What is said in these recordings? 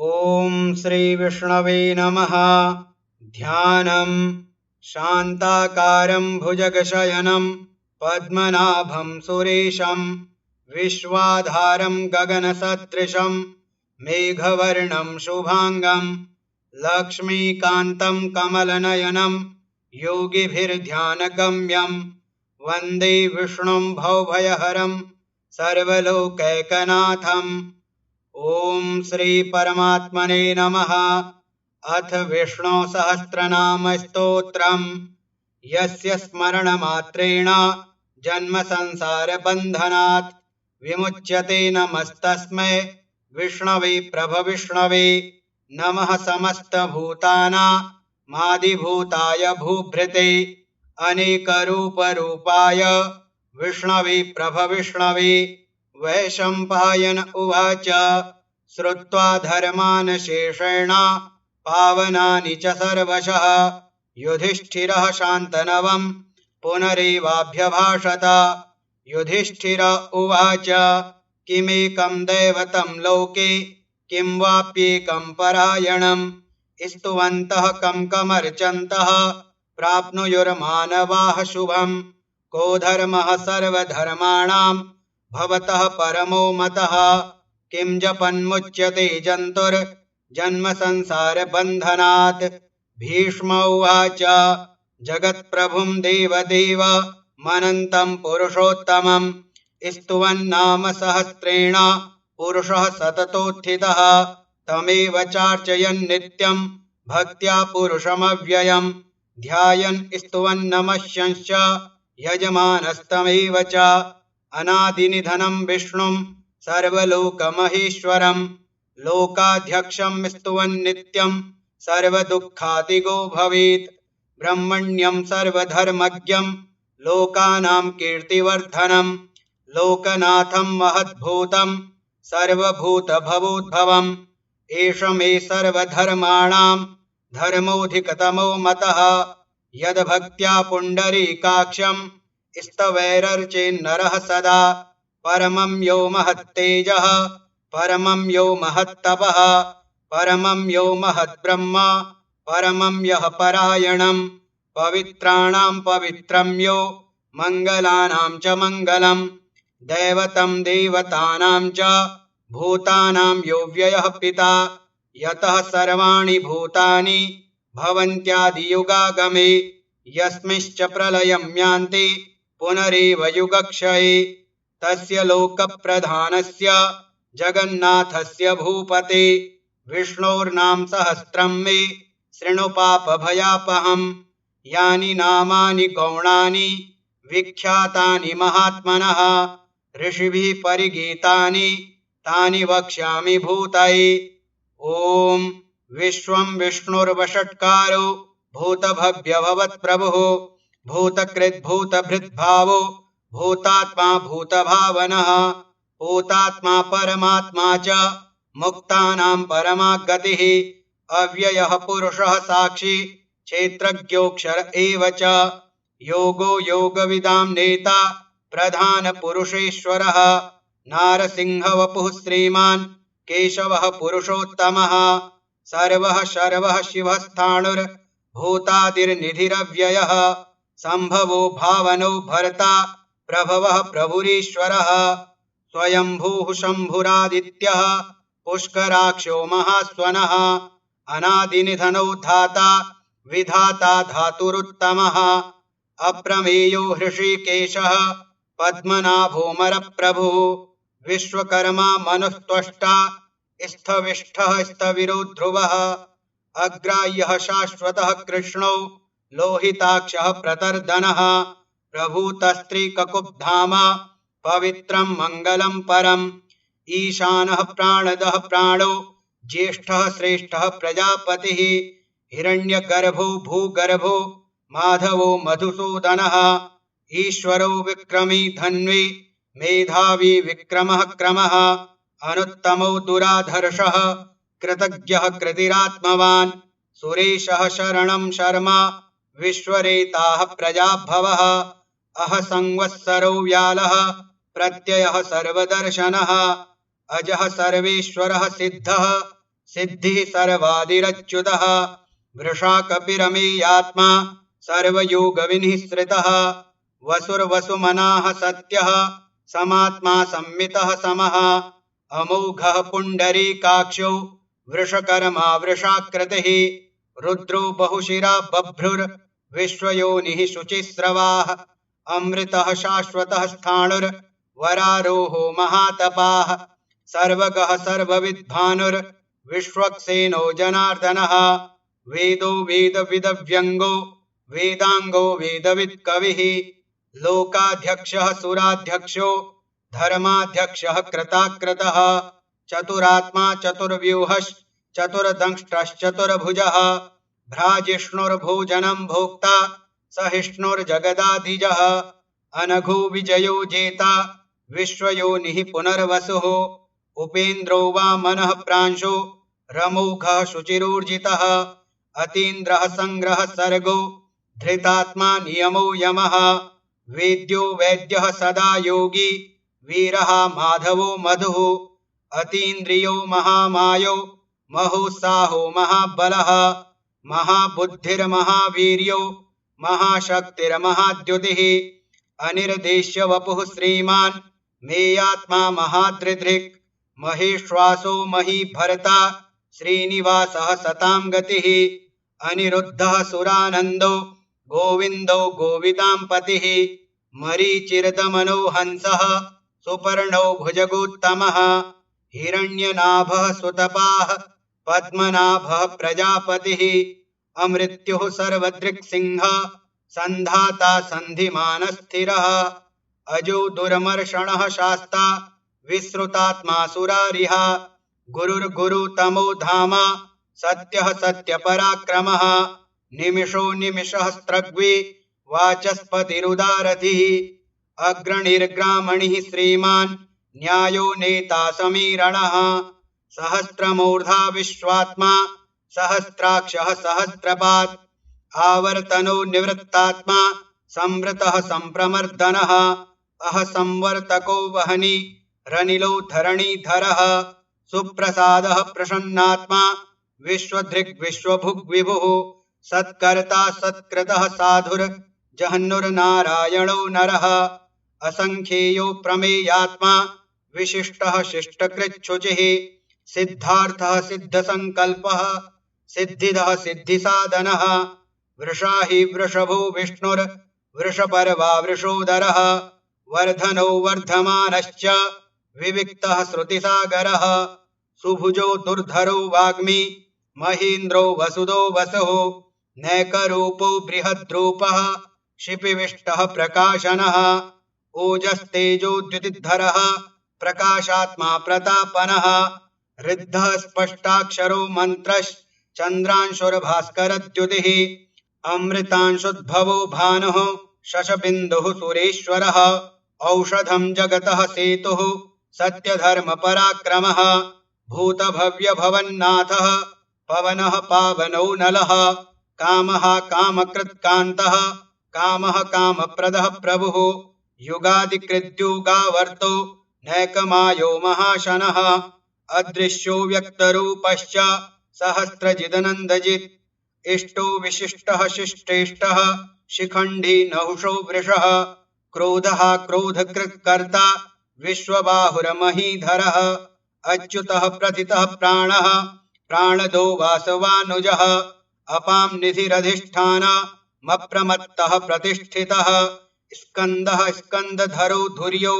ॐ श्री विष्णवे नमः। ध्यानम् शान्ताकारं भुजगशयनं पद्मनाभं सुरेशं विश्वाधारं गगनसदृशं मेघवर्णं शुभांगं लक्ष्मीकान्तं कमलनयनं योगिभिर्ध्यानगम्यं वन्दे विष्णुं भवभयहरं सर्वलोकैकनाथम्। ॐ श्री परमात्मने नमः। अथ विष्णु सहस्रनाम स्तोत्रम्। यस्य स्मरणमात्रेण जन्म संसार बन्धनात् विमुच्यते। नमस्तस्मै विष्णवे प्रभविष्णवे। नमः समस्तभूतानामादिभूताय भूभृते अनेकरूपरूपाय विष्णवे प्रभविष्णवे। वैशम्पायन उवाच श्रुत्वा धर्मान् शेषेण पावनानि च सर्वशः युधिष्ठिरः शान्तनवं पुनरेवाभ्यभाषत। युधिष्ठिर उवाच किमेकं दैवतं लोके किं वाप्येकं परायणं स्तुवन्तः कं कमर्चन्तः प्राप्नुयुर्मानवाः शुभम्। को धर्मः सर्वधर्माणां भवतः परमो मतः किं जपन्मुच्यते जन्तुर्जन्म संसार बन्धनात्। भीष्म उवाच जगत्प्रभुं देवदेव मनन्तं पुरुषोत्तमं स्तुवन्नाम सहस्रेण पुरुषः सततोत्थितः तमेव चार्चयन् नित्यं भक्त्या पुरुषमव्ययं ध्यायन् स्तुवन्नमस्यंश्च यजमानस्तमेव च। अनादिनिधनं विष्णुं सर्वलोकमहेश्वरं लोकाध्यक्षं स्तुवन्नित्यं सर्वदुःखातिगो भवेत्। ब्रह्मण्यं सर्वधर्मज्ञं लोकानां कीर्तिवर्धनं लोकनाथं महद्भूतं सर्वभूतभवोद्भवम्। एष मे सर्वधर्माणां धर्मोऽधिकतमो मतः यद्भक्त्या पुण्डरीकाक्षं स्तवैरर्चेन्नरः सदा। परमं यो महत्तेजः परमं यो महत्तपः परमं यो महद्ब्रह्म परमं यः परायणं पवित्राणां पवित्रं यो मङ्गलानां च मङ्गलं दैवतं देवतानां च भूतानां यो व्ययः पिता यतः सर्वाणि भूतानि भवन्त्यादियुगागमे यस्मिंश्च प्रलयं यान्ति पुनरेव युगक्षये। तस्य लोकप्रधानस्य जगन्नाथस्य भूपते विष्णोर्नाम सहस्रं मे शृणु पापभयापहम्। यानि नामानि गौणानि विख्यातानि महात्मनः ऋषिभिः परिगीतानि तानि वक्ष्यामि भूतये। ॐ विश्वं विष्णुर्वषट्कारो भूतभव्यभवत्प्रभुः भूतकृद्भूतभृद्भावो भूतात्मा भूतभावनः भूतात्मा परमात्मा च मुक्तानां परमा गतिः अव्ययः पुरुषः साक्षी क्षेत्रज्ञोऽक्षर एव च। योगो योगविदां नेता प्रधानपुरुषेश्वरः नारसिंहवपुः श्रीमान् केशवः पुरुषोत्तमः सर्वः शर्वः शिवस्थाणुर्भूतादिर्निधिरव्ययः सम्भवो भावनो भर्ता प्रभवः प्रभुरीश्वरः स्वयंभूः शम्भुरादित्यः पुष्कराक्षो महास्वनः अनादिनिधनो धाता विधाता धातुरुत्तमः अप्रमेयो हृषीकेशः पद्मनाभोऽमरप्रभुः विश्वकर्मा मनुस्त्वष्टा स्थविष्ठः स्थविरो ध्रुवः अग्राह्यः शाश्वतः कृष्णो लोहिताक्षः प्रतर्दनः प्रभूतस्त्रीककुब्धाम पवित्रं मङ्गलं परम् ईशानः प्राणदः प्राणो ज्येष्ठः श्रेष्ठः प्रजापतिः हिरण्यगर्भो भूगर्भो माधवो मधुसूदनः ईश्वरो विक्रमी धन्वी मेधावी विक्रमः क्रमः अनुत्तमो दुराधर्षः कृतज्ञः कृतिरात्मवान् सुरेशः शरणं शर्मा विश्वरेताः प्रजाभवः अह संवत्सरो व्यालः प्रत्ययः सर्वदर्शनः अजः सर्वेश्वरः सिद्धः सिद्धिः सर्वादिरच्युतः वृषाकपिरमेयात्मा सर्वयोगविनिःसृतः वसुर्वसुमनाः सत्यः समात्मा संमितः समः अमोघः पुण्डरीकाक्षो वृषकर्मा वृषाकृतिः रुद्रो बहुशिरा बभ्रुर्विश्वयोनिः शुचिस्रवाः अमृतः शाश्वतः स्थाणुर्वरारोहो महातपाः सर्वगः सर्वविद्भानुर्विश्वक्सेनो जनार्दनः वेदो वेदविदव्यङ्गो वेदांगो वेदवित्कविः लोकाध्यक्षः सुराध्यक्षो धर्माध्यक्षः कृताकृतः चतुरात्मा चतुर्व्यूहश्चतुर्दंष्ट्रश्चतुर्भुजः भ्राजिष्णुर्भोजनं भोक्ता सहिष्णुर्जगदाधिजः अनघो विजयो जेता विश्वयोनिः पुनर्वसुः उपेन्द्रो वामनः प्रांशो रमोघः शुचिरूर्जितः अतीन्द्रः संग्रह सर्गो धृतात्मा नियमो यमः वेद्यो वैद्यः सदा योगी वीरः माधवो मधुः अतीन्द्रियो महामायो महोत्साहो महाबलः महाबुद्धिर्महावीर्यो महाशक्तिर्महाद्युतिः अनिर्देश्य वपुः श्रीमान् मेयात्मा महादृधृक् महेश्वासो महीभर्ता श्रीनिवासः सतां गतिः अनिरुद्धः सुरानन्दो गोविन्दो गोविदाम्पतिः मरीचिर्दमनो हंसः सुपर्णो भुजगोत्तमः हिरण्यनाभः सुतपाः पद्मनाभः प्रजापतिः अमृत्युः सर्वदृक्सिंहः सन्धाता सन्धिमानस्थिरः अजो दुर्मर्षणः शास्ता विश्रुतात्मा सुरारिः गुरुर्गुरुतमो धाम सत्यः सत्यपराक्रमः निमिषो निमिषः स्त्रग्वी वाचस्पतिरुदारथिः अग्रणिर्ग्रामणिः श्रीमान् न्यायो नेता समीरणः सहस्रमूर्धा विश्वात्मा सहस्राक्षः सहस्रपात् आवर्तनो निवृत्तात्मा संवृतः संप्रमर्दनः अह संवर्तको वहनी रनिलो धरणीधरः सुप्रसादः प्रसन्नात्मा विश्वभुग्विभुः सत्कर्ता सत्कृतः साधुर् जहन्नुर्नारायणो नरः असंख्येयो प्रमेयात्मा विशिष्टः शिष्टकृच्छुचिः सिद्धार्थः सिद्धसंकल्पः सिद्धिदः सिद्धिसाधनः वृषा हि वृषभो विष्णुर्वृषपर्वा वृषोदरः वर्धनो वर्धमानश्च विविक्तः श्रुतिसागरः सुभुजो दुर्धरो वाग्मी महीन्द्रो वसुदो वसुः नैकरूपो बृहद्रूपः शिपिविष्टः प्रकाशनः ओजस्तेजोद्युतिधरः प्रकाशात्मा प्रतापनः ऋद्धः स्पष्टाक्षरो मन्त्रश्चन्द्रांशुर्भास्करद्युतिः अमृतांशुद्भवो भानुः शशबिन्दुः सुरेश्वरः औषधं जगतः सेतुः सत्यधर्मपराक्रमः भूतभव्यभवन्नाथः पवनः पावनो नलः कामः कामकृत्कान्तः कामः कामप्रदः प्रभुः युगादिकृद्युगावर्तो नैकमायो महाशनः अदृश्यो व्यक्तरूपश्च सहस्रजिदनन्दजित् इष्टो विशिष्टः शिष्टेष्टः शिखण्डी नहुषो वृषः क्रोधः क्रोधकृत्कर्ता विश्वबाहुरमहीधरः अच्युतः प्रथितः प्राणः प्राणदो वासवानुजः अपां निधिरधिष्ठानमप्रमत्तः प्रतिष्ठितः स्कन्दः स्कन्दधरो धुर्यो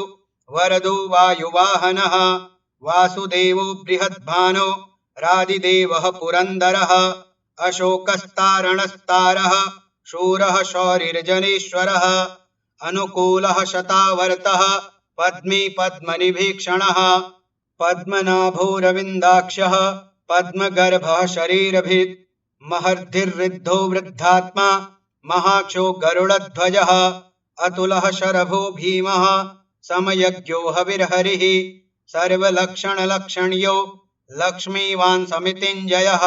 वरदो वायुवाहनः वासुदेवो बृहद्भानो रादिदेवः पुरन्दरः अशोकस्तारणस्तारः शूरः शौरिर्जनेश्वरः अनुकूलः शतावर्तः पद्मी पद्मनिभीक्षणः पद्मनाभोरविन्दाक्षः पद्मगर्भः शरीरभित् महर्धिर्ऋद्धो वृद्धात्मा महाक्षो गरुडध्वजः अतुलः शरभो भीमः समयज्ञो हविर्हरिः सर्वलक्षणलक्षण्यो लक्ष्मीवान् समितिञ्जयः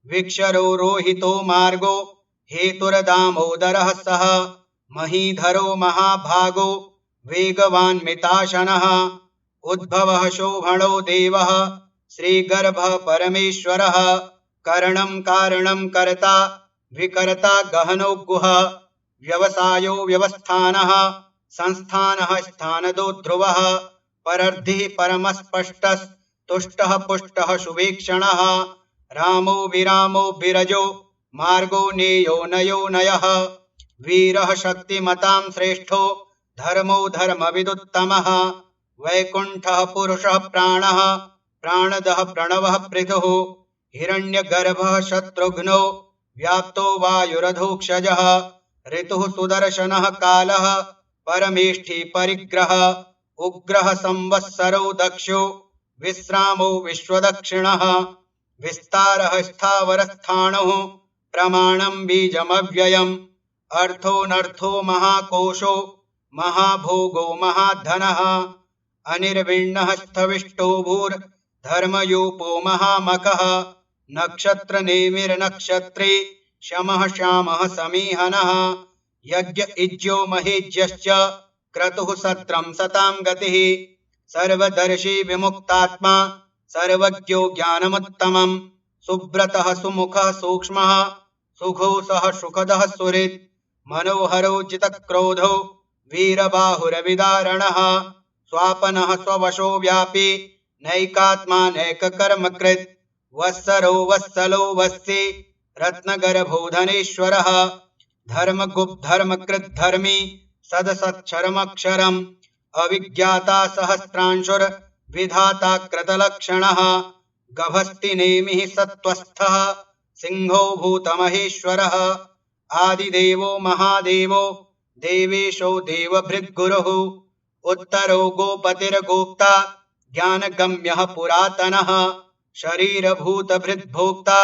विक्षरो रोहितो मार्गो हेतुर्दामोदरः सः महीधरो महाभागो वेगवान् मिताशनः उद्भवः शोभणो देवः श्रीगर्भः परमेश्वरः करणं कारणं कर्ता विकर्ता गहनो गुहः व्यवसायो व्यवस्थानः संस्थानः स्थानदो ध्रुवः परर्धिः परमस्पष्टः तुष्टः पुष्टः शुभीक्षणः रामो विरामो विरजो मार्गो नेयो नयो नयः वीरः शक्तिमतां श्रेष्ठो धर्मो धर्मविदुत्तमः वैकुण्ठः पुरुषः प्राणः प्राणदः प्रणवः पृथुः हिरण्यगर्भः शत्रुघ्नो व्याप्तो वायुरधोक्षजः ऋतुः सुदर्शनः कालः परमेष्ठी परिग्रहः उग्रः संवत्सरो दक्षो विश्रामो विश्वदक्षिणः विस्तारः स्थावरस्थाणुः प्रमाणं बीजमव्ययम् अर्थोऽनर्थो महाकोशो महाभोगो महाधनः अनिर्विण्णः स्थविष्टो भूर्धर्मयूपो महामखः नक्षत्रनेमिर्नक्षत्रे शमः श्यामः समीहनः यज्ञ इज्यो महेज्यश्च क्रतुः सत्रं सतां गतिः सर्वदर्शी विमुक्तात्मा सर्वज्ञो ज्ञानमुत्तमम् सुब्रतः सुमुखः सूक्ष्मः सुघोषः सुखदः सुहृत् मनोहरो जितक्रोधो वीरबाहुरविदारणः स्वापनः स्ववशो व्यापी नैकात्मा नैककर्मकृत् वत्सरो वत्सलो वत्सी रत्नगर्भो धनेश्वरः धर्मकृद्धर्मी सदसत्क्षरमक्षरम् अविज्ञाता सहस्रांशुर्विधाता कृतलक्षणः गभस्तिनेमिः सत्त्वस्थः सिंहो भूतमहेश्वरः आदिदेवो महादेवो देवेशो देवभृद्गुरुः उत्तरो गोपतिर्गोप्ता ज्ञानगम्यः पुरातनः शरीरभूतभृद्भोक्ता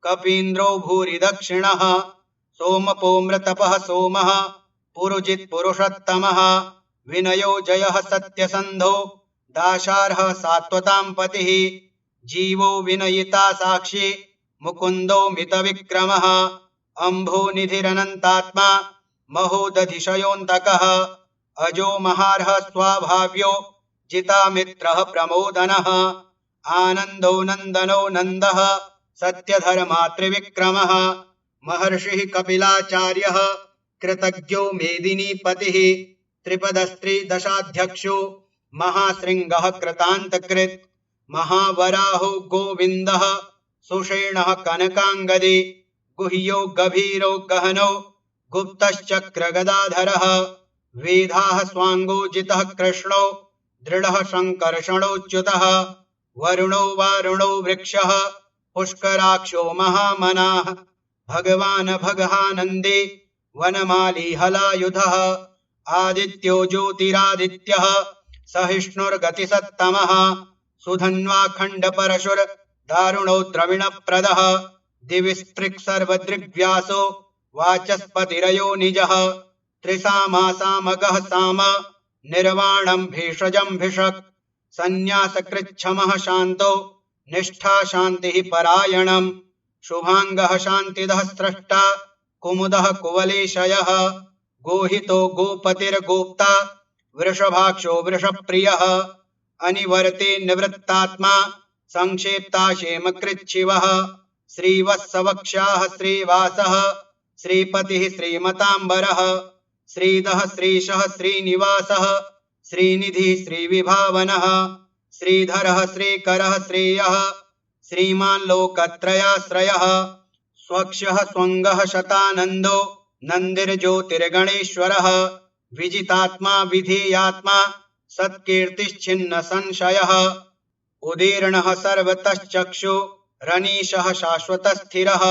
कपीन्द्रो भूरि दक्षिणः सोमपोमृतपः सोमः पुरुजित्पुरुषोत्तमः विनयो जयः सत्यसन्धो दाशार्हः सात्वतां पतिः जीवो विनयिता साक्षी मुकुन्दो मितविक्रमः अम्भोनिधिरनन्तात्मा महोदधिशयोऽन्तकः अजो महार्हः स्वाभाव्यो जितामित्रः प्रमोदनः आनन्दो नन्दनो नन्दः सत्यधर्मा त्रिविक्रमः महर्षिः कपिलाचार्यः कृतज्ञो मेदिनीपतिः त्रिपदस्त्रिदशाध्यक्षो महाशृङ्गः कृतान्तकृत् महावराहो गोविन्दः सुषेणः कनकाङ्गदी गुह्यो गभीरो गहनो गुप्तश्चक्रगदाधरः वेदाः स्वाङ्गोजितः कृष्णो दृढः शङ्कर्षणोच्युतः वरुणो वारुणो वृक्षः पुष्कराक्षो महामनाः भगवान् भगहानन्दे वनमाली हलायुधः आदित्यो ज्योतिरादित्यः सहिष्णुर्गतिसत्तमः सुधन्वाखण्डपरशुर्दारुणो द्रविणप्रदः दिविस्पृक् सर्वदृग्व्यासो वाचस्पतिरयो निजः त्रिसामासामगः साम निर्वाणं भेषजं भिषक् सन्न्यासकृच्छमः शान्तो निष्ठा शान्तिः परायणम् शुभाङ्गः शान्तिदः स्रष्टा कुमुदः कुवलेशयः गोहितो गोपतिर्गोप्ता वृषभाक्षो वृषप्रियः अनिवर्ते निवृत्तात्मा संक्षेप्ता क्षेमकृच्छिवः श्रीवत्सवक्षाः श्रीवासः श्रीपतिः श्रीमताम्बरः श्रीदः श्रीशः श्रीनिवासः श्रीनिधिः श्रीविभावनः श्रीधरः श्रीकरः श्रेयः श्रीमान् लोकत्रयाश्रयः स्वक्षः स्वङ्गः शतानन्दो नन्दिर्ज्योतिर्गणेश्वरः विजितात्मा विधेयात्मा सत्कीर्तिश्छिन्न संशयः उदीर्णः सर्वतश्चक्षु रनीशः शाश्वतस्थिरः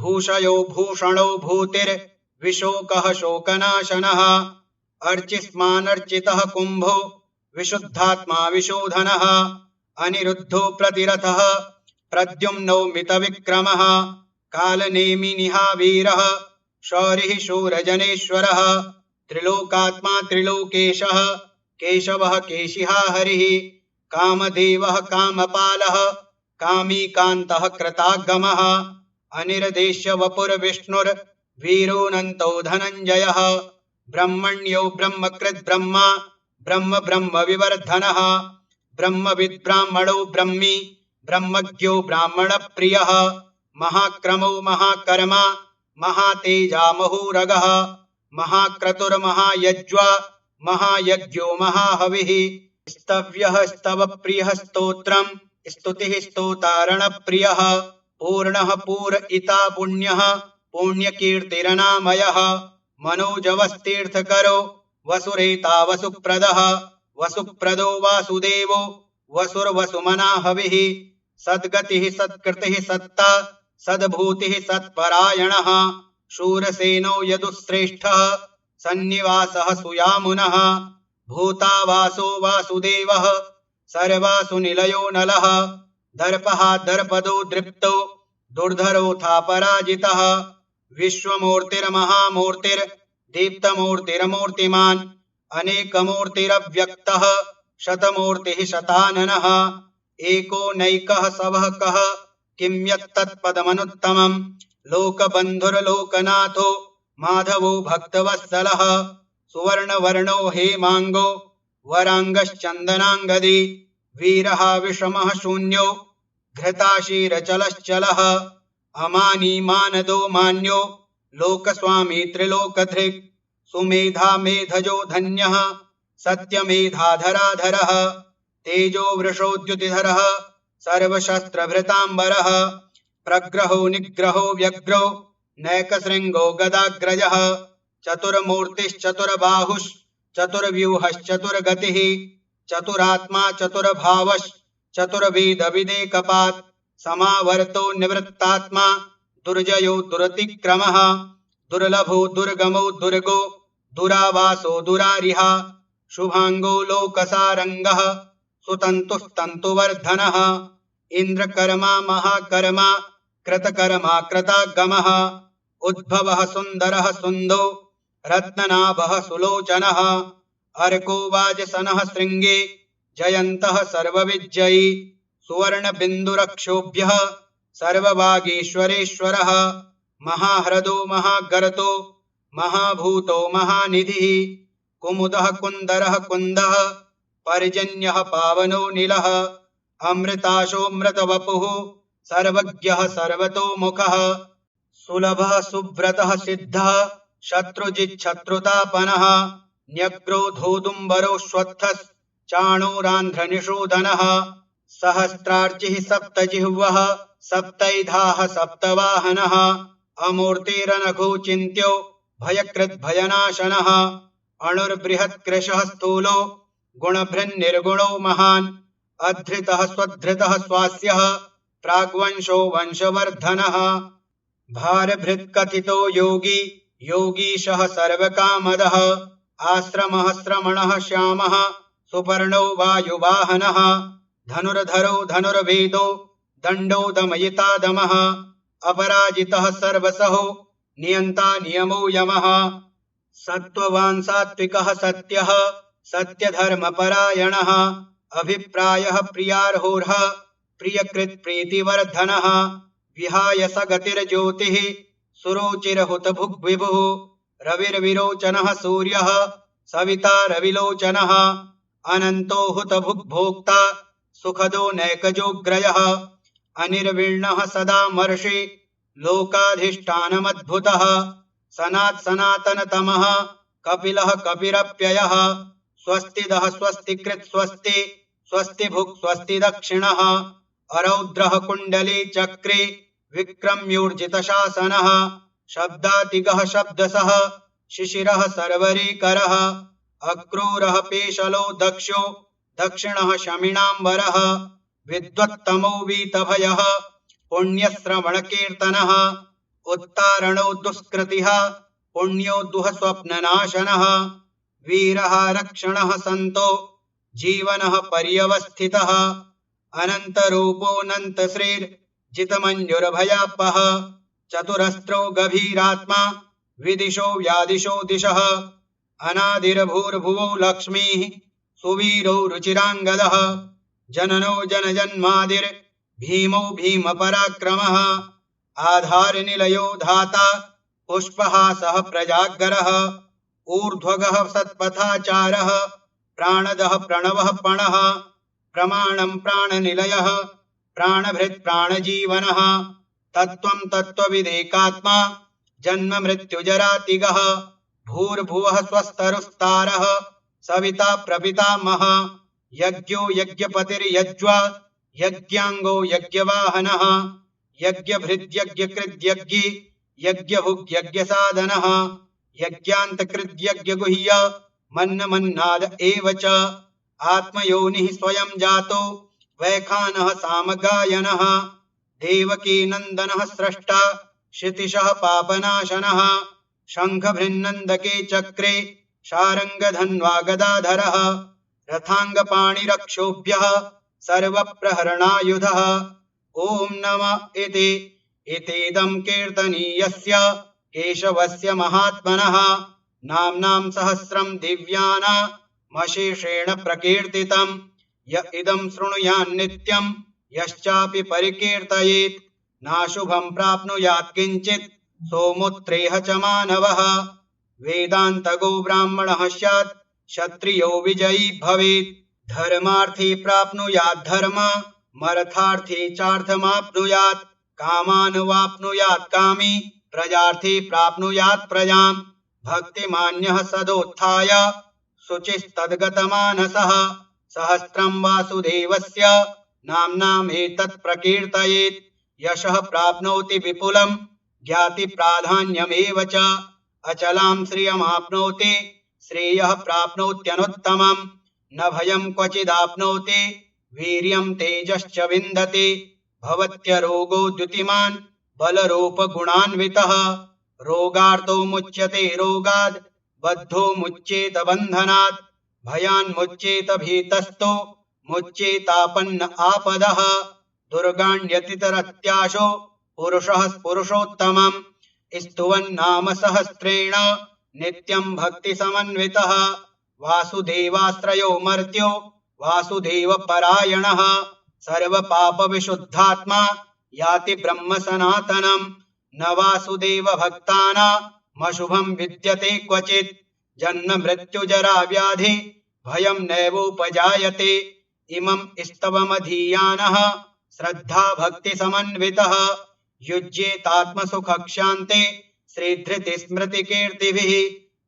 भूषयो भूषणो भूतिर्विशोकः शोकनाशनः अर्चिस्मानर्चितः कुम्भो विशुद्धात्मा विशोधनः अनिरुद्धो प्रतिरथः प्रद्युम्नो मितविक्रमः कालनेमिनिहावीरः शौरिः शूरजनेश्वरः त्रिलोकात्मा त्रिलोकेशः केशवः केशिहा हरिः कामदेवः कामपालः कामी कान्तः कृतागमः अनिर्देश्य वपुर्विष्णुर्वीरोऽनन्तो धनञ्जयः ब्रह्मण्यो ब्रह्मकृद् ब्रह्म विवर्धनः ब्रह्मविद् ब्राह्मणो ब्रह्मी ब्रह्मज्ञो ब्राह्मणप्रियः महाक्रमो महाकर्मा महातेजा महोरगः महाक्रतुर्महायज्वा महायज्ञो महाहविः स्तव्यः स्तवप्रियः स्तोत्रम् स्तुतिः स्तोतारणप्रियः पूर्णः पूरयिता पुण्यः पुण्यकीर्तिरनामयः मनोजवस्तीर्थकरो वसुरेता वसुप्रदः वसुप्रदो वासुदेवो वसुर्वसुमना हविः सद्गतिः सत्कृतिः सत्ता सद्भूतिः सत्परायणः शूरसेनो यदुश्रेष्ठः सन्निवासः सुयामुनः भूतावासो वासुदेवः सर्वासु निलयो नलः दर्पः दर्पदो दृप्तो दुर्धरोऽथा पराजितः विश्वमूर्तिर्महामूर्तिर्दीप्तमूर्तिरमूर्तिमान् अनेकमूर्तिरव्यक्तः शतमूर्तिः शताननः एको नैकः सवः कः किं यत्तत्पदमनुत्तमम् लोकबन्धुर्लोकनाथो माधवो भक्तवत्सलः सुवर्णवर्णो हेमाङ्गो वराङ्गश्चन्दनाङ्गदी वीरः विषमः शून्यो घृताशीरचलश्चलः अमानी मानदो मान्यो लोकस्वामी त्रिलोकधृक् सुमेधा मेधजो धन्यः सत्यमेधाधराधरः तेजो वृषोद्युतिधरः सर्वशस्त्रभृताम्बरः प्रग्रहो निग्रहो व्यग्रो नैकशृङ्गो गदाग्रजः चतुर्मूर्तिश्चतुर्बाहुश्चतुर्व्यूहश्चतुर्गतिः चतुरात्मा चतुर्भावश्चतुर्वेदविदेकपात् समावर्तो निवृत्तात्मा दुर्जयो दुरतिक्रमः दुर्लभो दुर्गमो दुर्गो दुरावासो दुरारिहा शुभांगो लोकसारंगः सुतन्तुस्तन्तुवर्धनः इंद्रकर्मा महाकर्मा कृतकर्मा कृतागमः उद्भवः सुन्दरः सुन्दो रत्ननाभः सुलोचनः अर्को वाजसनः शृंगे जयन्तः सर्वविजयी सुवर्णबिन्दुरक्षोभ्यः सर्ववागीश्वरेश्वरः महाह्रदो महागर्तो महाभूतो महानिधिः कुमुदः कुन्दरः कुन्दः पर्जन्यः पावनो नीलः अमृताशोऽमृतवपुः सर्वज्ञः सर्वतोमुखः सुलभः सुव्रतः सिद्धः शत्रुजिच्छत्रुतापनः न्यग्रोधोदुम्बरोऽश्वत्थश्चाणूरान्ध्रनिषूदनः सहस्रार्चिः सप्तजिह्वः सप्तैधाः सप्तवाहनः अमूर्तिरनघोचिन्त्यो भयकृद्भयनाशनः अणुर्बृहत्कृशः स्थूलो गुणभृन्निर्गुणो महान् अधृतः स्वधृतः स्वास्यः प्राग्वंशो वंशवर्धनः भारभृत्कथितो योगी योगीशः सर्वकामदः आश्रमः श्रमणः श्यामः सुपर्णो वायुवाहनः धनुर्धरो धनुर्वेदो दण्डो दमयितादमः अपराजितः सर्वसहो नियन्ता नियमो यमः सत्त्ववान् सात्विकः सत्यः सत्यधर्मपरायणः अभिप्रायः प्रियार्होर्ह प्रियकृत्प्रीतिवर्धनः विहाय सगतिर्ज्योतिः सुरुचिरहुतभुग्विभुः रविर्विरोचनः सूर्यः सविता रविलोचनः अनन्तो हुतभुग्भोक्ता सुखदो नैकजोग्रयः अनिर्विण्णः सदा मर्षि लोकाधिष्ठानमद्भुतः सनात् सनातनतमः कपिलः कपिरप्ययः स्वस्तिदः स्वस्तिकृत् स्वस्ति स्वस्तिभुक् स्वस्ति दक्षिणः अरौद्रः कुण्डली चक्रे विक्रम्योर्जितशासनः शब्दातिगः शब्दसः शिशिरः सर्वरीकरः अक्रूरः पेशलो दक्षो दक्षिणः शमिनाम्बरः विद्वत्तमो वीतभयः पुण्यश्रवणकीर्तनः उत्तारणो दुष्कृतिः पुण्यो दुःस्वप्ननाशनः वीरः रक्षणः सन्तो जीवनः पर्यवस्थितः अनन्तरूपोऽनन्तश्रीर्जितमञ्जुरभयापः चतुरस्रो गभीरात्मा विदिशो व्यादिशो दिशः अनादिर्भूर्भुवो लक्ष्मीः सुवीरो रुचिराङ्गदः जननो जनजन्मादिर्भीमो भीमपराक्रमः आधारनिलयो धाता पुष्पहासः प्रजागरः ऊर्ध्वगः सत्पथाचारः प्राणदः प्रणवः पणः प्रमाणं प्राणनिलयः प्राणभृत् प्राणजीवनः तत्त्वं तत्त्वविदेकात्मा जन्म मृत्युजरातिगः भूर्भुवः स्वस्तरुस्तारः सविता प्रपितामहः यज्ञो यज्ञपतिर्यज्वा यज्ञांगो यज्ञवाहनः यज्ञभृद्यज्ञकृद्यज्ञी यज्ञभुग्यज्ञसाधनः यज्ञान्तकृद्यज्ञगुह्य मन्नमन्नाद एव च आत्मयोनिः स्वयं जातो वैखानः सामगायनः देवकीनन्दनः स्रष्टा क्षितिशः पापनाशनः शङ्खभृन्नन्दके चक्रे शारङ्गधन्वा गदाधरः रथाङ्गपाणिरक्षोभ्यः सर्वप्रहरणायुधः ॐ नम इतीदं कीर्तनीयस्य केशवस्य महात्मनः नाम्नां सहस्रं दिव्यानामशेषेण प्रकीर्तितं य इदं शृणुयान् नित्यं यश्चापि परिकीर्तयेत् नाशुभं प्राप्नुयात् किञ्चित् सोमुत्रेह च मानवः वेदान्तगो ब्राह्मणः स्यात् क्षत्रियो विजयी भवेत् धर्मार्थी प्राप्नुयात् धर्ममर्थार्थी चार्थमाप्नुयात् कामानुवाप्नुयात् कामी प्रजार्थी प्राप्नुयात् प्रजाम् भक्तिमान्यः सदोत्थाय शुचिस्तद्गतमानसः सहस्रं वासुदेवस्य नाम्नामेतत् प्रकीर्तयेत् यशः प्राप्नोति विपुलं ज्ञातिप्राधान्यमेव च अचलां श्रियमाप्नोति श्रेयः प्राप्नोत्यनुत्तमं न भयं क्वचिदाप्नोति वीर्यं तेजश्च विन्दति भवत्यरोगो द्युतिमान् बलरूपगुणान्वितः रोगार्तो मुच्यते रोगाद् बद्धो मुच्येत बन्धनात् भयान्मुच्येत भीतस्तो मुच्येतापन्न आपदः दुर्गाण्यतितरत्याशो पुरुषः पुरुषोत्तमम् स्तुवन्नाम सहस्रेण नित्यं भक्तिसमन्वितः वासुदेवाश्रयो मर्त्यो वासुदेवपरायणः सर्वपापविशुद्धात्मा याति ब्रह्म सनातनम् न वासुदेवभक्तानामशुभं विद्यते क्वचित् जन्म मृत्युजरा व्याधि भयं नैवोपजायते इमं स्तवमधीयानः श्रद्धा भक्तिसमन्वितः युज्येतात्मसुखक्षान्ते श्रीधृतिस्मृतिकीर्तिभिः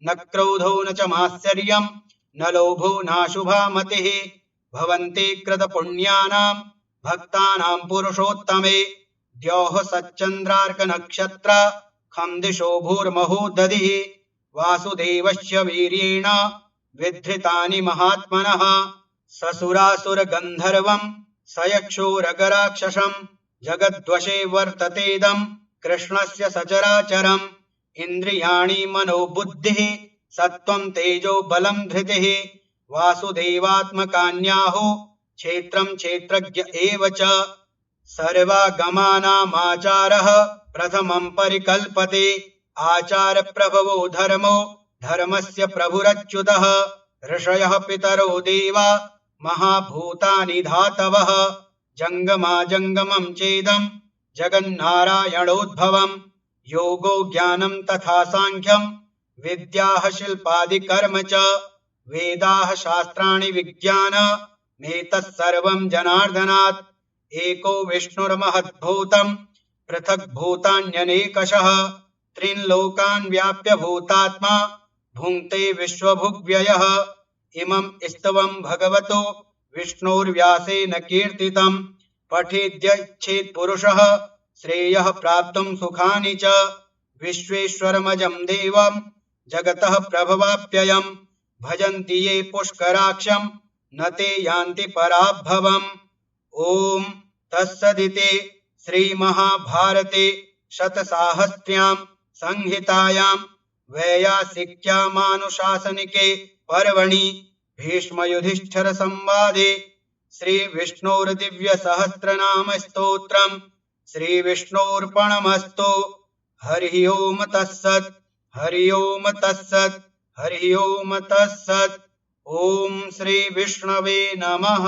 न क्रोधो न च मात्सर्यं न लोभो नाशुभा मतिः भवन्ति कृतपुण्यानां भक्तानां पुरुषोत्तमे द्यौः सच्चन्द्रार्कनक्षत्र खं दिशो भूर्महो दधिः वासुदेवस्य वीर्येण विधृतानि महात्मनः ससुरासुरगन्धर्वं सयक्षोरगराक्षसं जगद्वशे वर्ततेदं कृष्णस्य सचराचरम् इन्द्रियाणि मनोबुद्धिः सत्त्वं तेजो बलं धृतिः वासुदेवात्मकान्याहो क्षेत्रं क्षेत्रज्ञ एव च सर्वागमानामाचारः प्रथमं परिकल्पते आचारप्रभवो धर्मो धर्मस्य प्रभुरच्युतः ऋषयः पितरो देवा महाभूतानि धातवः जङ्गमाजङ्गमं चेदं जगन्नारायणोद्भवं योगो ज्ञानं तथा साङ्ख्यं विद्याः शिल्पादिकर्म च वेदाः शास्त्राणि विज्ञानमेतत्सर्वं जनार्दनात् एको विष्णुर्महद्भूतं पृथग्भूतान्यनेकशः त्रीन् लोकान् व्याप्य भूतात्मा भुङ्क्ते विश्वभुग्व्ययः इमं स्तवं भगवतो विष्णोर्व्यासेन कीर्तितं पठेद्यच्छेत् पुरुषः श्रेयः प्राप्तुं सुखानि च विश्वेश्वरमजं देवं जगतः प्रभवाप्ययं भजन्ति ये पुष्कराक्षं न ते यान्ति पराभवम् ॐ तत्सदिति श्रीमहाभारते शतसाहस्र्यां संहितायां वैयासिक्यामानुशासनिके पर्वणि भीष्मयुधिष्ठिर संवादे श्रीविष्णोर्दिव्यसहस्रनामस्तोत्रं श्रीविष्णोर्पणमस्तु। हरिः ओम तत्सत्। हरि ओम तत्सत्। हरि ओम तत्सत्। ओम श्री विष्णवे नमः।